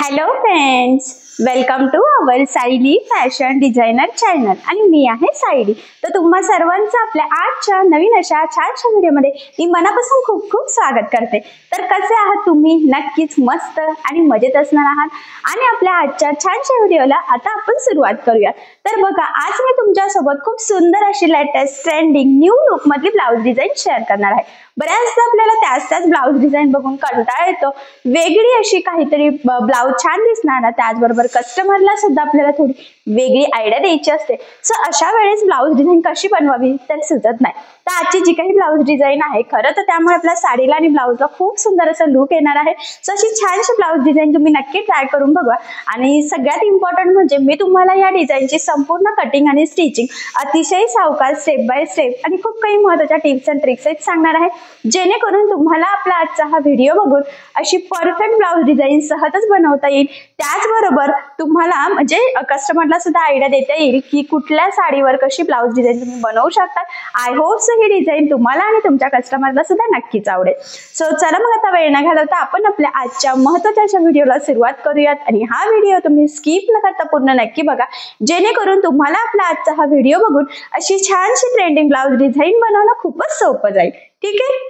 Hello friends, welcome to our Sayali fashion designer channel आणि मी आहे सायली। तर तुम्हा सर्वांचं आपल्या आजच्या नवीन अशा छानशा व्हिडिओमध्ये मी मनापासून खूप खूप स्वागत करते। तर कसे आहात तुम्ही? नक्कीच मस्त आणि मजेत असणार आहात। आणि आपल्या आजच्या छानशा व्हिडिओला आता आपण सुरुवात करूया। तर बघा, आज मी तुमच्यासोबत खूप सुंदर अशी लेटेस्ट ट्रेंडिंग न्यू लुक मधली ब्लाउज डिझाईन शेअर करणार आहे। बऱ्याचदा आपल्याला त्याच ब्लाउज डिझाईन बघून कंटाळा येतो, वेगळी अशी काहीतरी ब्लाउज छान दिसणार ना, त्याचबरोबर कस्टमरला सुद्धा आपल्याला थोडी वेगळी आयडिया द्यायची असते। सो अशा वेळेस ब्लाउज डिझाईन कशी बनवावी तर सुचत नाही। तर आजची जी काही ब्लाउज डिझाईन आहे, खरं तर त्यामुळे आपल्या साडीला आणि ब्लाउजला खूप सुंदर असं लुक येणार आहे। सो अशी छानशी ब्लाउज डिझाईन तुम्ही नक्की ट्राय करून बघा। आणि सगळ्यात इम्पॉर्टंट म्हणजे मी तुम्हाला या डिझाईनची संपूर्ण कटिंग आणि स्टिचिंग अतिशय सावकाश स्टेप बाय स्टेप आणि खूप काही महत्त्वाच्या टिप्स अँड ट्रिक्स सांगणार आहे, जेणेकरून तुम्हाला आपला आजचा हा व्हिडिओ बघून अशी परफेक्ट ब्लाउज डिझाईन सहजच बनवता येईल। त्याचबरोबर तुम्हाला म्हणजे कस्टमरला सुद्धा आयडिया देता येईल की कुठल्या साडीवर कशी ब्लाउज डिझाईन तुम्ही बनवू शकता। I hope so he design तुम्हाला आणि तुमच्या कस्टमरला सुद्धा नक्कीच आवडेल। सो चला मग आता वेळ न घालवता आपण आपल्या आजच्या महत्त्वाच्या अशा व्हिडिओला सुरुवात करूयात। आणि हा व्हिडिओ तुम्ही स्किप न करता पूर्ण नक्की बघा, जेणेकरून तुम्हाला आपला आजचा हा व्हिडिओ बघून अशी छानशी ट्रेंडिंग ब्लाउज डिझाईन बनवणं खूपच सोपं जाईल। ठीक आहे।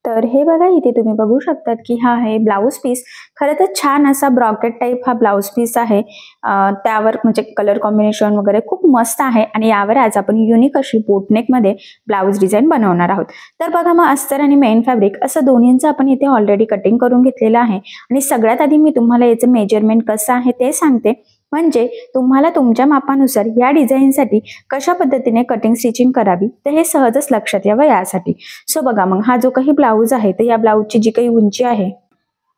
तर हे बघा, इथे तुम्ही बघू शकतात की हा आहे ब्लाउज पीस। खरं तर छान असा ब्रॉकेट टाइप हा ब्लाउज पीस आहे। त्यावर म्हणजे कलर कॉम्बिनेशन वगैरे खूप मस्त आहे। आणि यावर आज आपण युनिक अशी बोटनेक मध्ये ब्लाउज डिझाईन बनवणार आहोत। तर बघा, मग अस्तर आणि मेन फॅब्रिक असं दोन्हींचं आपण इथे ऑलरेडी कटिंग करून घेतलेलं आहे। आणि सगळ्यात आधी मी तुम्हाला याचं मेजरमेंट कसं आहे ते सांगते, म्हणजे तुम्हाला तुमच्या मापानुसार या डिझाईनसाठी कशा पद्धतीने कटिंग स्टिचिंग करावी तर हे सहजच लक्षात यावं यासाठी। सो बघा, मग हा जो काही ब्लाउज आहे तर या ब्लाउजची जी काही उंची आहे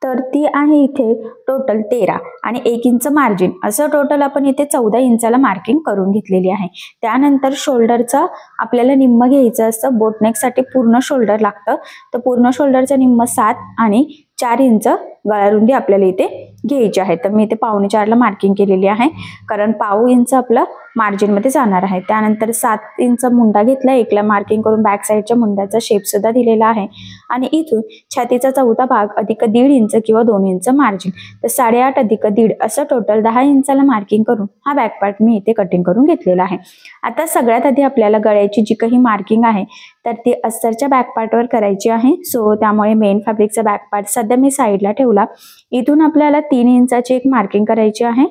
तर ती आहे इथे टोटल 13 आणि 1 इंच मार्जिन, असं टोटल आपण इथे 14 इंचाला मार्किंग करून घेतलेली आहे। त्यानंतर शोल्डरचा आपल्याला निम्म घ्यायचं असतं। बोटनेकसाठी पूर्ण शोल्डर लागतं, तर पूर्ण शोल्डरचा निम्म 7 आणि 4 इंच गळारुंदी आपल्याला इथे घ्यायची आहे। तर मी इथे 1.25 मार्किंग केलेली आहे, कारण 1/2 इंच आपलं मार्जिन मध्ये जाणार आहे। त्यानंतर 7 इंच मुंडा घेतला, 1ला मार्किंग करून बॅक साईडच्या मुंड्याचा शेप सुद्धा दिलेला आहे। आणि इथून छातीचा चौथा भाग अधिक 1.5 इंच किंवा 2 इंच मार्जिन, तर 8.5 अधिक 1.5 असं टोटल 10 इंचाला मार्किंग करून हा बॅक पार्ट मी इथे कटिंग करून घेतलेला आहे। आता सगळ्यात आधी आपल्याला गळ्याची जी काही मार्किंग आहे तर ती अस्तरच्या बॅक पार्टवर करायची आहे। सो त्यामुळे मेन फॅब्रिकचा बॅक पार्ट सध्या मी साईडला ठेवला। इथून आपल्याला 3 इंचाची एक मार्किंग करायची आहे।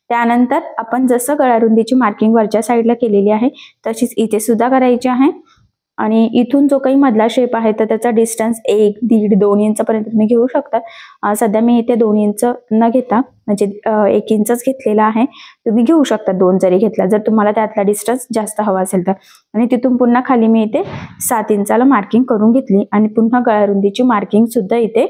त्यानंतर आपण जसं गळारुंदीची मार्किंग वरच्या साईडला केलेली आहे तशीच इथे सुद्धा करायची आहे। आणि इथून जो काही मधला शेप आहे तर त्याचा डिस्टन्स 1, 1.5, 2 इंचापर्यंत तुम्ही घेऊ शकता। सध्या मी इथे 2 इंच न घेता म्हणजे 1 इंचच घेतलेला आहे। तुम्ही घेऊ शकता 2 जरी घेतला, जर तुम्हाला त्यातला डिस्टन्स जास्त हवा असेल तर। आणि तिथून पुन्हा खाली मी इथे 7 इंचाला मार्किंग करून घेतली आणि पुन्हा गळारुंदीची मार्किंग सुद्धा इथे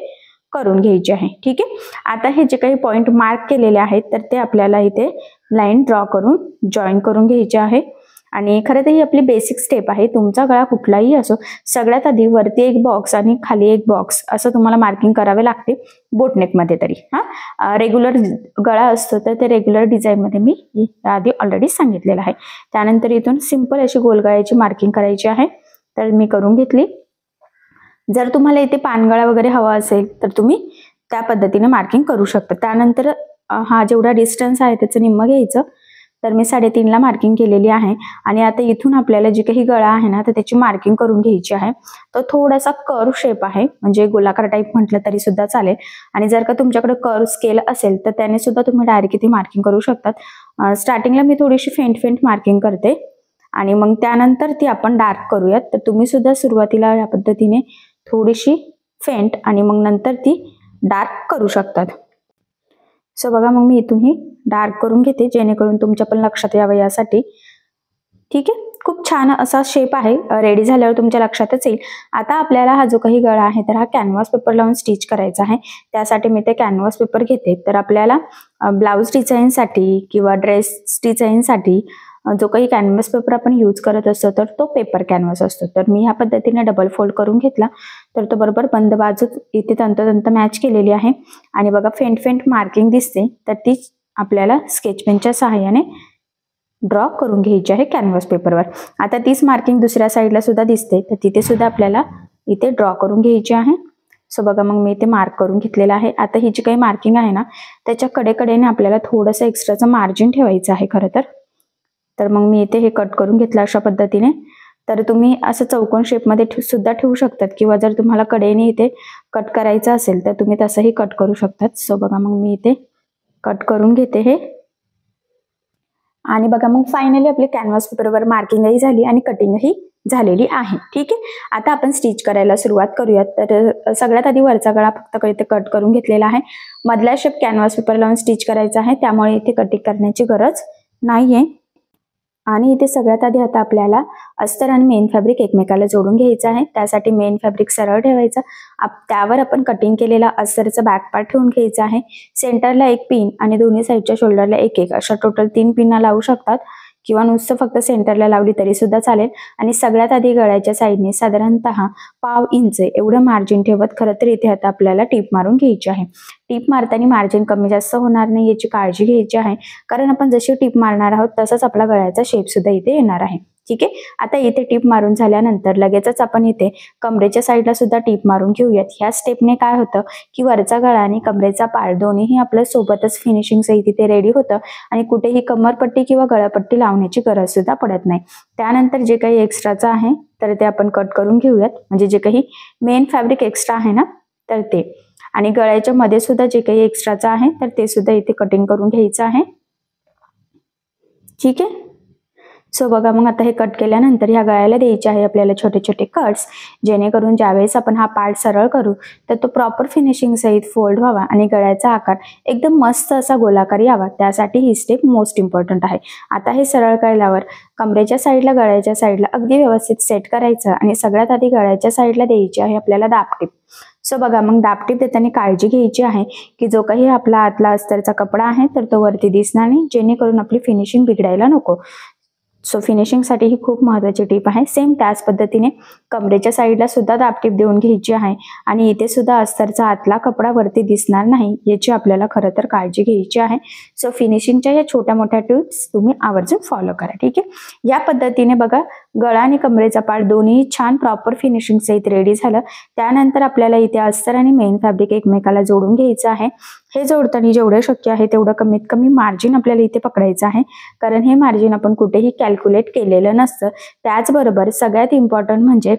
करून घ्यायची आहे। ठीक आहे। आता हे जे काही पॉइंट मार्क केलेले आहेत तर ते आपल्याला इथे लाईन ड्रॉ करून जॉईन करून घ्यायचे आहे। आणि खरं तर ही आपली बेसिक स्टेप आहे। तुमचा गळा कुठलाही असो, सगळ्यात आधी वरती एक बॉक्स आणि खाली एक बॉक्स असं तुम्हाला मार्किंग करावे लागते बोटनेक मध्ये तरी। रेग्युलर गळा असतो तर ते रेग्युलर डिझाईन मध्ये मी आधी ऑलरेडी सांगितलेलं आहे। त्यानंतर इथून सिंपल अशी गोलगळ्याची मार्किंग करायची आहे, तर मी करून घेतली। जर तुम्हाला इथे पानगळा वगैरे हवा असेल तर तुम्ही त्या पद्धतीने मार्किंग करू शकता। त्यानंतर हा जेवढा डिस्टन्स आहे त्याचं निम्म घ्यायचं, तर मी 3.5ला मार्किंग केलेली आहे। आणि आता इथून आपल्याला जी काही गळा आहे ना तर त्याची मार्किंग करून घ्यायची आहे। तो थोडासा कर्व शेप आहे, म्हणजे गोलाकार टाईप म्हटलं तरी सुद्धा चालेल। आणि जर का तुमच्याकडे कर्व स्केल असेल तर त्याने सुद्धा तुम्ही डायरेक्ट इथे मार्किंग करू शकतात। स्टार्टिंगला मी थोडीशी फेंट मार्किंग करते आणि मग त्यानंतर ती आपण डार्क करूयात। तर तुम्ही सुद्धा सुरुवातीला या पद्धतीने थोडीशी फेंट आणि मग नंतर ती डार्क करू शकतात। सो बघा, मग मी इथून ही डार्क करून घेते, जेणेकरून तुमच्या पण लक्षात यावं यासाठी। ठीक आहे। खूप छान असा शेप आहे, रेडी झाल्यावर तुमच्या लक्षातच येईल। आता आपल्याला हा जो काही गळा आहे तर हा कॅनव्हास पेपर लावून स्टिच करायचा आहे। त्यासाठी मी ते कॅनव्हास पेपर घेते। तर आपल्याला ब्लाउज डिझाईनसाठी किंवा ड्रेस डिझाईनसाठी जो काही कॅनव्हास पेपर आपण यूज करत असतो तर तो पेपर कॅनव्हास असतो। तर मी ह्या पद्धतीने डबल फोल्ड करून घेतला, तर तो बरोबर बंद बाजू इथे तंतोतंत मॅच केलेली आहे। आणि बघा, फेंट मार्किंग दिसते, तर ती आपल्याला स्केच पेनच्या सहाय्याने ड्रॉ करून घ्यायची आहे कॅनव्हास पेपरवर। आता तीच मार्किंग दुसऱ्या साईडला सुद्धा दिसते, तर तिथे सुद्धा आपल्याला इथे ड्रॉ करून घ्यायची आहे। सो बघा मग मी इथे मार्क करून घेतलेलं आहे. आता ही जी काही मार्किंग आहे ना त्याच्या कडेकडेने आपल्याला थोडंसं एक्स्ट्राचं मार्जिन ठेवायचं आहे खरं तर मग मी इथे हे कट करून घेतलं अशा पद्धतीने. तर तुम्ही असं चौकोन शेपमध्ये सुद्धा ठेवू शकतात किंवा जर तुम्हाला कडेने इथे कट करायचं असेल तर तुम्ही तसंही कट करू शकतात. सो बघा मग मी इथे कट करून घेते हे. आणि बघा मग फायनली आपली कॅनव्हास पेपरवर मार्किंगही झाली आणि कटिंगही झालेली आहे. ठीक आहे, आता आपण स्टिच करायला सुरुवात करूयात. तर सगळ्यात आधी वरचा गळा फक्त इथे कट करून घेतलेला आहे. मधला शेप कॅनव्हास पेपर लावून स्टिच करायचा आहे, त्यामुळे इथे कटिंग करण्याची गरज नाहीये. आणि इथे सगळ्यात आधी आता आपल्याला अस्तर आणि मेन फॅब्रिक एकमेकाला जोडून घ्यायचं आहे. त्यासाठी मेन फॅब्रिक सरळ ठेवायचं, त्यावर आपण कटिंग केलेला अस्तरचा बॅक पार्ट ठेवून घ्यायचा आहे. सेंटरला एक पिन आणि दोन्ही साईडच्या शोल्डरला एक एक अशा टोटल 3 पिन लावू शकतात किंवा नुसतं फक्त सेंटरला लावली तरी सुद्धा चालेल. आणि सगळ्यात आधी गळ्याच्या साईडने साधारणतः पाव इंच एवढं मार्जिन ठेवत खरं तर इथे आता आपल्याला टीप मारून घ्यायची आहे. टीप मारताना मार्जिन कमी जास्त होणार नाही याची काळजी घ्यायची आहे, कारण आपण जशी टीप मारणार आहोत तसंच आपला गळ्याचा शेप सुद्धा इथे येणार आहे. ठीक आहे, आता इथे टीप मारून झाल्यानंतर लगेचच आपण इथे कमरेच्या साईडला सुद्धा टीप मारून घेऊयात. ह्या स्टेपने काय होतं की वरचा गळा आणि कमरेचा पार्ट दोन्हीही आपलं सोबतच फिनिशिंग सहित इथे रेडी होतं आणि कुठेही कमरपट्टी किंवा गळापट्टी लावण्याची गरज सुद्धा पडत नाही. त्यानंतर जे काही एक्स्ट्राचं आहे तर ते आपण कट करून घेऊयात, म्हणजे जे काही मेन फॅब्रिक एक्स्ट्रा आहे ना तर ते, आणि गळ्याच्या मध्ये सुद्धा जे काही एक्स्ट्राचं आहे तर ते सुद्धा इथे कटिंग करून घ्यायचं आहे. ठीक आहे, सो बघा मग आता हे कट केल्यानंतर ह्या गळ्याला द्यायचे आहे आपल्याला छोटे छोटे कट्स, जेणेकरून ज्यावेळेस आपण हा पार्ट सरळ करू तर तो प्रॉपर फिनिशिंग सहित फोल्ड व्हावा आणि गळ्याचा आकार एकदम मस्त असा गोलाकार यावा. त्यासाठी ही स्टेप मोस्ट इम्पॉर्टंट आहे. आता हे सरळ केल्यावर कमरेच्या साईडला गळ्याच्या साईडला अगदी व्यवस्थित सेट करायचं आणि सगळ्यात आधी गळ्याच्या साईडला द्यायची आहे आपल्याला दाबटीप. सो बघा मग दाबटीप देताना काळजी घ्यायची आहे की जो काही आपला आतला अस्तरचा कपडा आहे तर तो वरती दिसणार नाही, जेणेकरून आपली फिनिशिंग बिघडायला नको. सो फिनिशिंगसाठी ही खूप महत्त्वाची टीप आहे. सेम त्याच पद्धतीने कमरेच्या साईडला सुद्धा दाबटीप देऊन घ्यायची आहे आणि इथे सुद्धा अस्तरचा आतला कपडा वरती दिसणार नाही याची आपल्याला खरं तर काळजी घ्यायची आहे. सो फिनिशिंगच्या या छोट्या मोठ्या टिप्स तुम्ही आवर्जून फॉलो करा. ठीक आहे, या पद्धतीने बघा गळा आणि कमरेचा पार्ट दोन्ही छान प्रॉपर फिनिशिंग सहित रेडी झालं. त्यानंतर आपल्याला इथे अस्तर आणि मेन फॅब्रिक एकमेकाला जोडून घ्यायचं आहे. हे जोडताना जेवढं शक्य आहे तेवढं कमीत कमी मार्जिन आपल्याला इथे पकडायचं आहे, कारण हे मार्जिन आपण कुठेही कॅल्क्युलेट केलेलं नसतं. त्याचबरोबर सगळ्यात इम्पॉर्टंट म्हणजे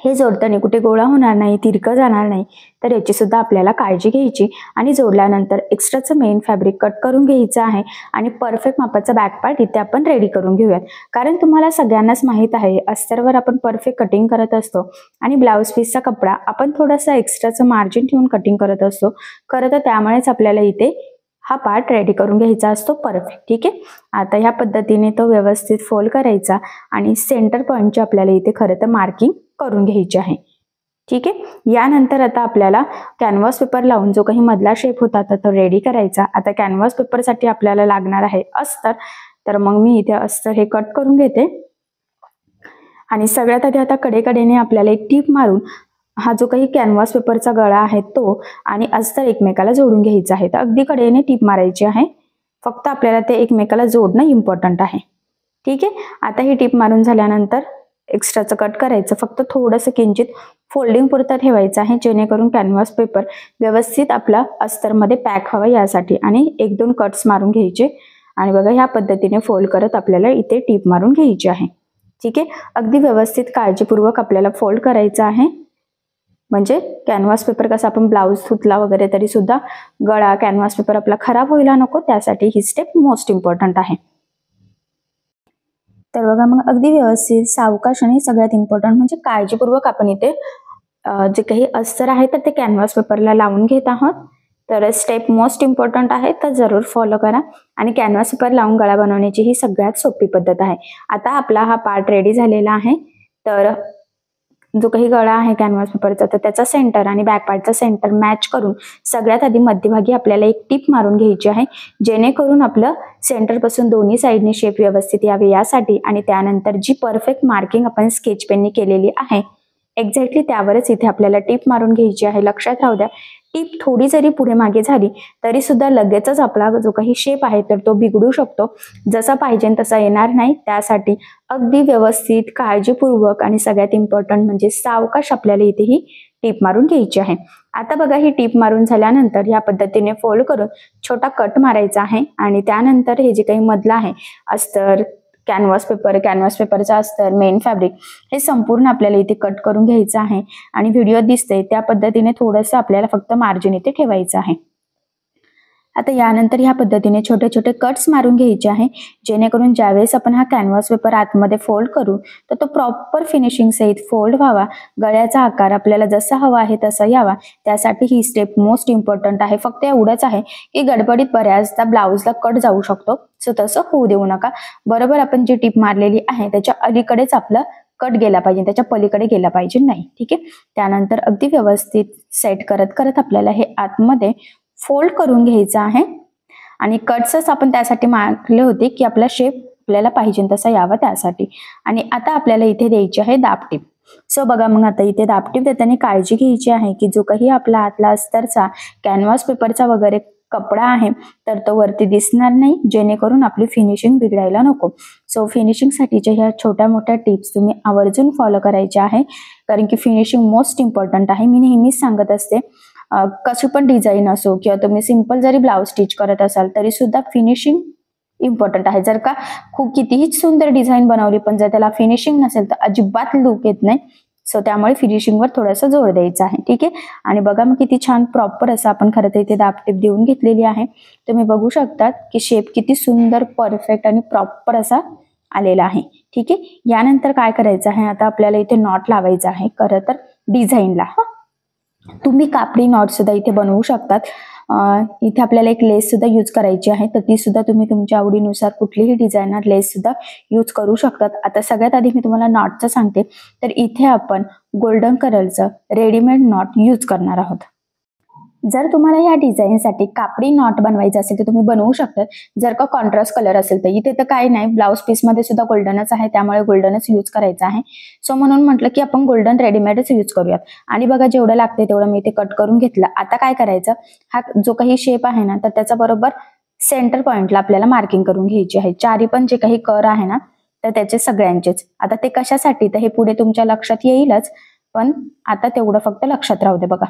हे जोडताना कुठे गोळा होणार नाही, तिरकं जाणार नाही, तर याची सुद्धा आपल्याला काळजी घ्यायची. आणि जोडल्यानंतर एक्स्ट्राचं मेन फॅब्रिक कट करून घ्यायचं आहे आणि परफेक्ट मापाचा बॅक पार्ट इथे आपण रेडी करून घेऊयात. कारण तुम्हाला सगळ्यांनाच माहित आहे अस्तरवर आपण परफेक्ट कटिंग करत असतो आणि ब्लाऊज पीसचा कपडा आपण थोडासा एक्स्ट्राचं मार्जिन ठेवून कटिंग करत असतो. खरं तर त्यामुळेच आपल्याला इथे हा पार्ट रेडी करून घ्यायचा असतो परफेक्ट. ठीक आहे, आता ह्या पद्धतीने तो व्यवस्थित फोल्ड करायचा आणि सेंटर पॉईंटची आपल्याला इथे खरं तर मार्किंग करून घ्यायची आहे. ठीक आहे, यानंतर आता आपल्याला कॅनव्हास पेपर लावून जो काही मधला शेप होता तो रेडी करायचा. आता कॅनव्हास पेपरसाठी आपल्याला लागणार आहे अस्तर, तर मग मी इथे अस्तर हे कट करून घेते आणि सगळ्यात आधी आता कडेकडेने आपल्याला एक टीप मारून हा जो काही कॅनव्हास पेपरचा गळा आहे तो आणि अस्तर एकमेकाला जोडून घ्यायचा आहे. तर अगदी कडेने टीप मारायची आहे, फक्त आपल्याला ते एकमेकाला जोडणं इम्पॉर्टंट आहे. ठीक आहे, आता ही टीप मारून झाल्यानंतर एक्स्ट्राचं कट करायचं, फक्त थोडंसं किंचित फोल्डिंग पुरता ठेवायचं आहे, जेणेकरून कॅनव्हास पेपर व्यवस्थित आपला अस्तरमध्ये पॅक व्हावा यासाठी. आणि 1-2 कट्स मारून घ्यायचे आणि बघा ह्या पद्धतीने फोल्ड करत आपल्याला इथे टीप मारून घ्यायची आहे. ठीक आहे, अगदी व्यवस्थित काळजीपूर्वक आपल्याला फोल्ड करायचं आहे, म्हणजे कॅनव्हास पेपर कसा आपण ब्लाऊज धुतला वगैरे तरी सुद्धा गळा कॅनव्हास पेपर आपला खराब व्हायला नको, त्यासाठी ही स्टेप मोस्ट इम्पॉर्टंट आहे. तर बघा मग अगदी व्यवस्थित सावकाश आणि सगळ्यात इम्पॉर्टंट म्हणजे काळजीपूर्वक आपण इथे जे काही अस्तर आहे तर ते कॅनव्हास पेपरला लावून घेत आहोत. तर स्टेप मोस्ट इम्पॉर्टंट आहे, तर जरूर फॉलो करा. आणि कॅनव्हास पेपर लावून गळा बनवण्याची ही सगळ्यात सोपी पद्धत आहे. आता आपला हा पार्ट रेडी झालेला आहे. तर जो काही गळा आहे कॅनव्हास पेपरचा तर त्याचा सेंटर आणि बॅक पार्टचा सेंटर मॅच करून सगळ्यात आधी मध्यभागी आपल्याला एक टीप मारून घ्यायची आहे, जेणेकरून आपलं सेंटर पासून दोन्ही साईडनी शेप व्यवस्थित यावे यासाठी. आणि त्यानंतर जी परफेक्ट मार्किंग आपण स्केच पेननी केलेली आहे एक्झॅक्टली त्यावरच इथे आपल्याला टीप मारून घ्यायची आहे. लक्षात राहू द्या, टीप थोडी जरी पुढे मागे झाली तरी सुद्धा लगेचच आपला जो काही शेप आहे तर तो बिघडू शकतो, जसा पाहिजे तसा येणार नाही. त्यासाठी अगदी व्यवस्थित काळजीपूर्वक आणि सगळ्यात इम्पॉर्टंट म्हणजे सावकाश आपल्याला इथे ही टीप मारून घ्यायची आहे. आता बघा ही टीप मारून झाल्यानंतर या पद्धतीने फोल्ड करून छोटा कट मारायचा आहे आणि त्यानंतर हे जे काही मधलं आहे अस्तर, कॅनव्हास पेपरचा अस्तर, मेन फॅब्रिक हे संपूर्ण आपल्याला इथे कट करून घ्यायचं आहे आणि व्हिडिओ दिसतंय त्या पद्धतीने थोडंसं आपल्याला फक्त मार्जिन इथे ठेवायचं आहे. आता यानंतर ह्या पद्धतीने छोटे छोटे कट्स मारून घ्यायचे आहे, जेणेकरून ज्यावेळेस आपण हा कॅनव्हास पेपर आतमध्ये फोल्ड करू तर तो प्रॉपर फिनिशिंग सहित फोल्ड व्हावा, गळ्याचा आकार आपल्याला जसा हवा आहे तसा यावा. त्यासाठी ही स्टेप मोस्ट इम्पॉर्टंट आहे. फक्त एवढंच आहे की गडबडीत बऱ्याचदा ब्लाऊजला कट जाऊ शकतो, सो तसं होऊ देऊ नका. बरोबर आपण जी टीप मारलेली आहे त्याच्या अलीकडेच आपलं कट गेला पाहिजे, त्याच्या पलीकडे गेला पाहिजे नाही. ठीक आहे. त्यानंतर अगदी व्यवस्थित सेट करत करत आपल्याला हे आतमध्ये फोल्ड करून घ्यायचं आहे आणि कट्सच आपण त्यासाठी मारले होते की आपला शेप आपल्याला पाहिजे तसा यावा त्यासाठी. आणि आता आपल्याला इथे द्यायची आहे दाबटीप. सो बघा मग आता इथे दाबटीप देताना काळजी घ्यायची आहे की जो काही आपला आतला अस्तरचा, कॅनव्हास पेपरचा वगैरे कपडा आहे तर तो वरती दिसणार नाही, जेणेकरून आपली फिनिशिंग बिघडायला नको. सो फिनिशिंगसाठीच्या ह्या छोट्या मोठ्या टिप्स तुम्ही आवर्जून फॉलो करायच्या आहे, कारण की फिनिशिंग मोस्ट इम्पॉर्टंट आहे. मी नेहमीच सांगत असते कशी पण डिझाईन असो किंवा तुम्ही सिंपल जरी ब्लाऊज स्टिच करत असाल तरी सुद्धा फिनिशिंग इम्पॉर्टंट आहे. जर का खूप कितीही सुंदर डिझाईन बनवली पण जर त्याला फिनिशिंग नसेल तर अजिबात लुक येत नाही. सो त्यामुळे फिनिशिंगवर थोडासा जोर द्यायचा आहे. ठीक आहे. आणि बघा मग किती छान प्रॉपर असं आपण खरं तर इथे दाबटीप देऊन घेतलेली आहे. तुम्ही बघू शकतात की शेप किती सुंदर, परफेक्ट आणि प्रॉपर असा आलेला आहे. ठीक आहे. यानंतर काय करायचं आहे, आता आपल्याला इथे नॉट लावायचा आहे. खरं तर डिझाईनला तुम्ही कापडी नॉट सुद्धा इथे बनवू शकतात. इथे आपल्याला एक लेस सुद्धा यूज करायची आहे, तर ती सुद्धा तुम्ही तुमच्या आवडीनुसार कुठलीही डिझायनर लेस सुद्धा यूज करू शकतात. आता सगळ्यात आधी मी तुम्हाला नॉटचं सांगते. तर इथे आपण गोल्डन कलरचं रेडीमेड नॉट यूज करणार आहोत. जर तुम्हाला या डिझाईनसाठी कापडी नॉट बनवायचं असेल तर तुम्ही बनवू शकता. जर का कॉन्ट्रास्ट कलर असेल तर इथे तर काही नाही, ब्लाऊज पीसमध्ये सुद्धा गोल्डनच आहे, त्यामुळे गोल्डनच यूज करायचं आहे. सो म्हणून म्हटलं की आपण गोल्डन रेडीमेडच यूज करूयात. आणि बघा जेवढं लागते तेवढं मी इथे कट करून घेतलं. आता काय करायचं, हा जो काही शेप आहे ना तर त्याचा बरोबर सेंटर पॉइंटला आपल्याला मार्किंग करून घ्यायची आहे. चारी पण जे काही कर आहे ना तर त्याचे सगळ्यांचेच. आता ते कशासाठी तर हे पुढे तुमच्या लक्षात येईलच, पण आता तेवढं फक्त लक्षात राहू दे. बघा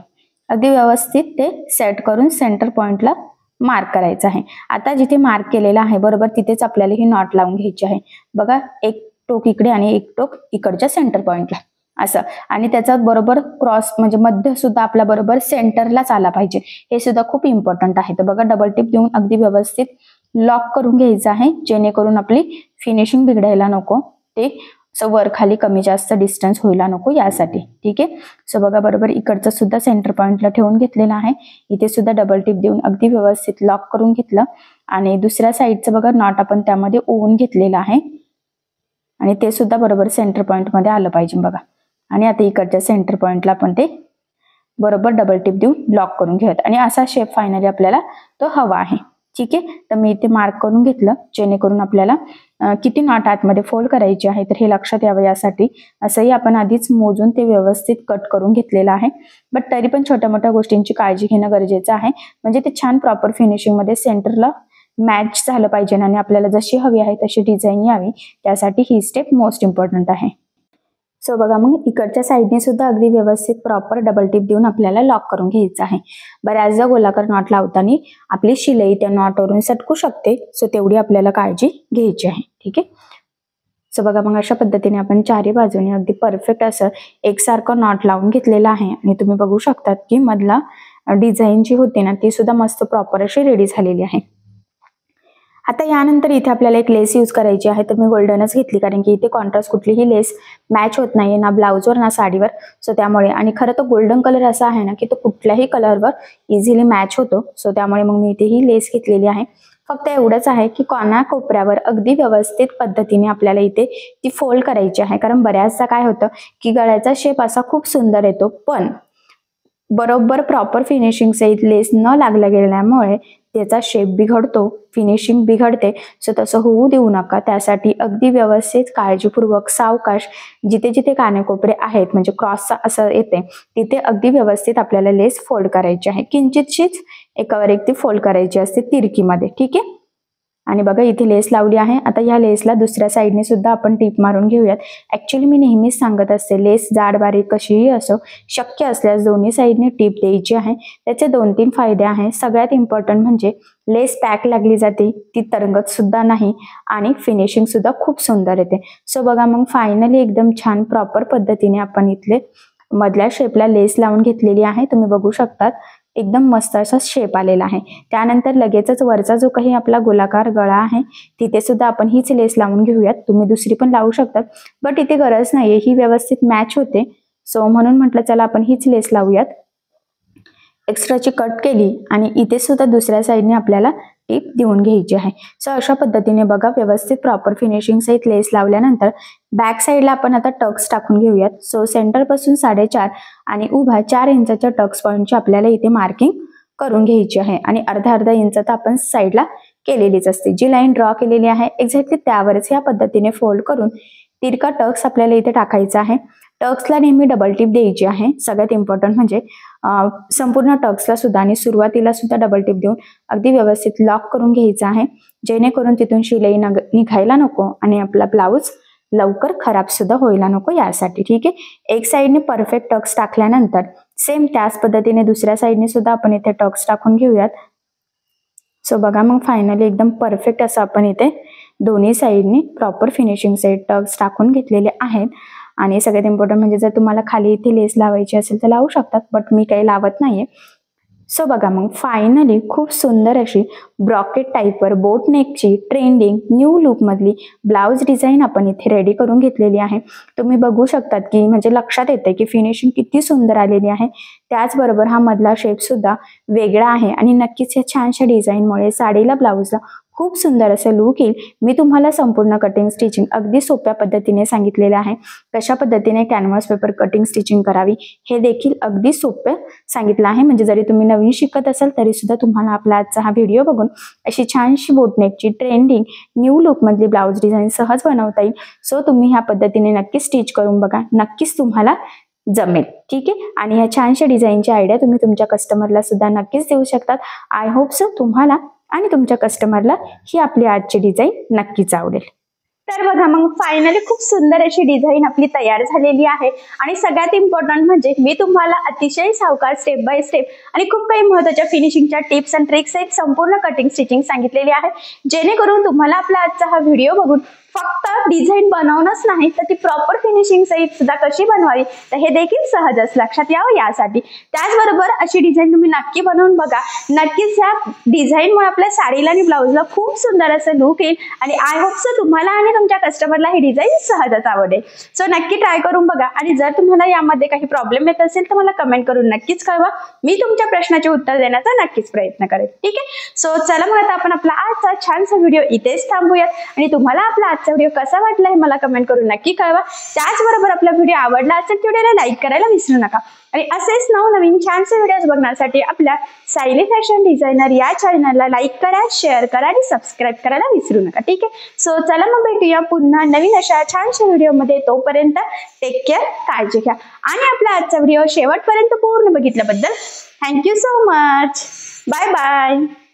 अगदी व्यवस्थित ते सेट करून सेंटर पॉइंटला मार्क करायचं आहे. आता जिथे मार्क केलेलं आहे बरोबर तिथेच आपल्याला ही नॉट लावून घ्यायची आहे. बघा एक टोक इकडे आणि एक टोक इकडच्या सेंटर पॉइंटला असं. आणि त्याचा बरोबर क्रॉस म्हणजे मध्य सुद्धा आपला बरोबर सेंटरलाच आला पाहिजे, हे सुद्धा खूप इम्पॉर्टंट आहे. तर बघा डबल टिप देऊन अगदी व्यवस्थित लॉक करून घ्यायचं आहे, जेणेकरून आपली फिनिशिंग बिघडायला नको, ते वर खाली कमी जास्त डिस्टन्स व्हायला नको यासाठी. ठीक आहे. सो बघा बरोबर इकडचं सुद्धा सेंटर पॉइंटला ठेवून घेतलेलं आहे. इथे सुद्धा डबल टिप देऊन अगदी व्यवस्थित लॉक करून घेतलं आणि दुसऱ्या साईडचं बघा नॉट आपण त्यामध्ये ओवून घेतलेलं आहे आणि ते सुद्धा बरोबर सेंटर पॉइंट मध्ये आलं पाहिजे. बघा आणि आता इकडच्या सेंटर पॉइंटला आपण ते बरोबर डबल टिप देऊन लॉक करून घेऊयात आणि असा शेप फायनली आपल्याला तो हवा आहे. ठीक आहे. तर मी इथे मार्क करून घेतलं, जेणेकरून आपल्याला किती नॉट आतमध्ये फोल्ड करायची आहे तर हे लक्षात यावं यासाठी. असंही आपण आधीच मोजून ते व्यवस्थित कट करून घेतलेलं आहे, बट तरी पण छोट्या मोठ्या गोष्टींची काळजी घेणं गरजेचं आहे, म्हणजे ते छान प्रॉपर फिनिशिंग मध्ये सेंटरला मॅच झालं पाहिजे आणि आपल्याला जशी हवी आहे तशी डिझाईन यावी, त्यासाठी ही स्टेप मोस्ट इम्पॉर्टंट आहे. सो बघा मग इकडच्या साईडने सुद्धा अगदी व्यवस्थित प्रॉपर डबल टिप देऊन आपल्याला लॉक करून घ्यायचं आहे. बऱ्याचदा गोलाकार नॉट लावताना आपली शिलाई त्या नॉटवरून सटकू शकते, सो तेवढी आपल्याला काळजी घ्यायची आहे. ठीक आहे. सो बघा मग अशा पद्धतीने आपण चारी बाजूने अगदी परफेक्ट असं एकसारखं नॉट लावून घेतलेलं आहे आणि तुम्ही बघू शकतात की मधला डिझाईन जी होती ना ती सुद्धा मस्त प्रॉपर अशी रेडी झालेली आहे. आता यानंतर इथे आपल्याला एक लेस यूज करायची आहे, तर मी गोल्डनच घेतली कारण की इथे कॉन्ट्रास्ट कुठलीही लेस मॅच होत नाहीये ना ब्लाऊजवर ना साडीवर, सो त्यामुळे. आणि खरं तर गोल्डन कलर असा आहे ना की तो कुठल्याही कलरवर इझिली मॅच होतो, सो त्यामुळे मग मी इथे ही लेस घेतलेली आहे. फक्त एवढंच आहे की कोना कोपऱ्यावर अगदी व्यवस्थित पद्धतीने आपल्याला इथे ती फोल्ड करायची आहे, कारण बऱ्याचदा काय होतं की गळ्याचा शेप असा खूप सुंदर येतो पण बरोबर प्रॉपर फिनिशिंग सहित लेस न लागल्या गेल्यामुळे त्याचा शेप बिघडतो, फिनिशिंग बिघडते. सो तसं होऊ देऊ नका. त्यासाठी अगदी व्यवस्थित काळजीपूर्वक सावकाश जिथे जिथे कानेकोपरे आहेत म्हणजे क्रॉस असं येते तिथे अगदी व्यवस्थित आपल्याला लेस फोल्ड करायची आहे. किंचितशीच एकावर एक ती फोल्ड करायची असते तिरकीमध्ये. ठीक आहे. आणि बघा इथे लेस लावली आहे. आता ह्या लेसला दुसऱ्या साईडने सुद्धा आपण टीप मारून घेऊयात. ऍक्च्युली मी नेहमीच सांगत असते लेस जाड बारीक कशीही असो, शक्य असल्यास दोन्ही साईडने टीप द्यायची आहे. त्याचे 2-3 फायदे आहेत. सगळ्यात इम्पॉर्टंट म्हणजे लेस पॅक लागली जाते, ती तरंगत सुद्धा नाही आणि फिनिशिंग सुद्धा खूप सुंदर येते. सो बघा मग फायनली एकदम छान प्रॉपर पद्धतीने आपण इथले मधल्या शेपला लेस लावून घेतलेली आहे. तुम्ही बघू शकतात एकदम मस्त असा शेप आलेला आहे. त्यानंतर लगेचच वरचा जो काही आपला गोलाकार गळा आहे तिथे सुद्धा आपण हीच लेस लावून घेऊयात. तुम्ही दुसरी पण लावू शकतात, बट इथे गरज नाहीये, ही व्यवस्थित मॅच होते. सो म्हणून म्हटलं चला आपण हीच लेस लावूयात. एक्स्ट्राची कट केली आणि इथे सुद्धा दुसऱ्या साईडने आपल्याला टीप देऊन घ्यायची आहे. सो अशा पद्धतीने बघा व्यवस्थित प्रॉपर फिनिशिंग सहित लेस लावल्यानंतर बॅक साईडला आपण आता टक्स टाकून घेऊयात. सो सेंटर पासून 4.5 आणि उभा 4 इंचाच्या टक्स पॉईंटची आपल्याला इथे मार्किंग करून घ्यायची आहे. आणि अर्धा इंच तर आपण साईडला केलेलीच असते. जी लाईन ड्रॉ केलेली आहे एक्झॅक्टली त्यावरच या पद्धतीने फोल्ड करून तिरका टक्स आपल्याला इथे टाकायचा आहे. टक्सला नेहमी डबल टिप द्यायची आहे. सगळ्यात इम्पॉर्टंट म्हणजे संपूर्ण टक्सला सुद्धा आणि सुरुवातीला सुद्धा डबल टिप देऊन अगदी व्यवस्थित लॉक करून घ्यायचं आहे, जेणेकरून तिथून शिलाई निघायला नको आणि आपला ब्लाऊज लवकर खराब सुद्धा व्हायला नको यासाठी. ठीक आहे, एक साईडने परफेक्ट टक्स टाकल्यानंतर सेम त्याच पद्धतीने दुसऱ्या साईडने सुद्धा आपण इथे टक्स टाकून घेऊयात. सो बघा मग फायनली एकदम परफेक्ट असं आपण इथे दोन्ही साईडनी प्रॉपर फिनिशिंग साईड टक्स टाकून घेतलेले आहेत. आणि सगळ्यात इम्पॉर्टंट म्हणजे जर तुम्हाला खाली इथे लेस लावायची असेल तर लावू शकतात, बट मी काही लावत नाहीये. सो बघा मग फायनली खूप सुंदर अशी ब्रॉकेट टाईपवर बोट नेकची ट्रेंडिंग न्यू लुक मधली ब्लाउज डिझाईन आपण इथे रेडी करून घेतलेली आहे. तुम्ही बघू शकतात की म्हणजे लक्षात येते की फिनिशिंग किती सुंदर आलेली आहे. त्याचबरोबर हा मधला शेप सुद्धा वेगळा आहे आणि नक्कीच या छानशा डिझाईनमुळे साडीला ब्लाउजला खूप सुंदर असं लुक येईल. मी तुम्हाला संपूर्ण कटिंग स्टिचिंग अगदी सोप्या पद्धतीने सांगितलेलं आहे. कशा पद्धतीने कॅनव्हास पेपर कटिंग स्टिचिंग करावी हे देखील अगदी सोपं सांगितलं आहे. म्हणजे जरी तुम्ही नवीन शिकत असाल तरी सुद्धा तुम्हाला आपला आजचा हा व्हिडिओ बघून अशी छानशी बोटनेकची ट्रेंडिंग न्यू लुक मधली ब्लाउज डिझाईन सहज बनवता येईल. सो तुम्ही ह्या पद्धतीने नक्की स्टिच करून बघा, नक्कीच तुम्हाला जमेल. ठीक आहे, आणि ह्या छानशा डिझाईनची आयडिया तुम्ही तुमच्या कस्टमरला सुद्धा नक्कीच देऊ शकतात. आय होप सो तुम्हाला आणि तुमच्या कस्टमरला ही आपली आजची डिझाईन नक्कीच आवडेल. तर बघा मग फायनली खूप सुंदर अशी डिझाईन आपली तयार झालेली आहे. आणि सगळ्यात इम्पॉर्टंट म्हणजे मी तुम्हाला अतिशय सावकाश स्टेप बाय स्टेप आणि खूप काही महत्त्वाच्या फिनिशिंगच्या टिप्स अँड ट्रिक्स आहेत संपूर्ण कटिंग स्टिचिंग सांगितलेली आहे, जेणेकरून तुम्हाला आपला आजचा हा व्हिडिओ बघून फक्त डिझाईन बनवणंच नाही तर ती प्रॉपर फिनिशिंग सहित सुद्धा कशी बनवावी तर हे देखील सहजच लक्षात यावं यासाठी. त्याचबरोबर अशी डिझाईन तुम्ही नक्की बनवून बघा. नक्कीच ह्या डिझाईनमुळे आपल्या साडीला आणि ब्लाऊजला खूप सुंदर असं लुक येईल आणि आय होप सो तुम्हाला आणि तुमच्या कस्टमरला ही डिझाईन सहजच आवडेल. सो नक्की ट्राय करून बघा. आणि जर तुम्हाला यामध्ये काही प्रॉब्लेम येत असेल तर मला कमेंट करून नक्कीच कळवा. मी तुमच्या प्रश्नाचे उत्तर देण्याचा नक्कीच प्रयत्न करेन. ठीक आहे, सो चला मग आता आपण आपला आजचा छानसा व्हिडिओ इथेच थांबूयात. आणि तुम्हाला आपला व्हिडिओ कसा वाटला हे मला कमेंट करून नक्की कळवा. त्याचबरोबर आपला व्हिडिओ आवडला असेल तर व्हिडिओला लाईक करायला विसरू नका. आणि असेच नवनवीन छानसे व्हिडिओज बघण्यासाठी आपल्या सायली फॅशन डिझायनर या चॅनलला लाईक करा, शेअर करा आणि सबस्क्राईब करायला विसरू नका. ठीक आहे, सो चला मग भेटूया पुन्हा नवीन अशा छानशा व्हिडिओमध्ये. तोपर्यंत टेक केअर, काळजी घ्या. आणि आपला आजचा व्हिडिओ शेवटपर्यंत पूर्ण बघितल्याबद्दल thank you so much. Bye bye.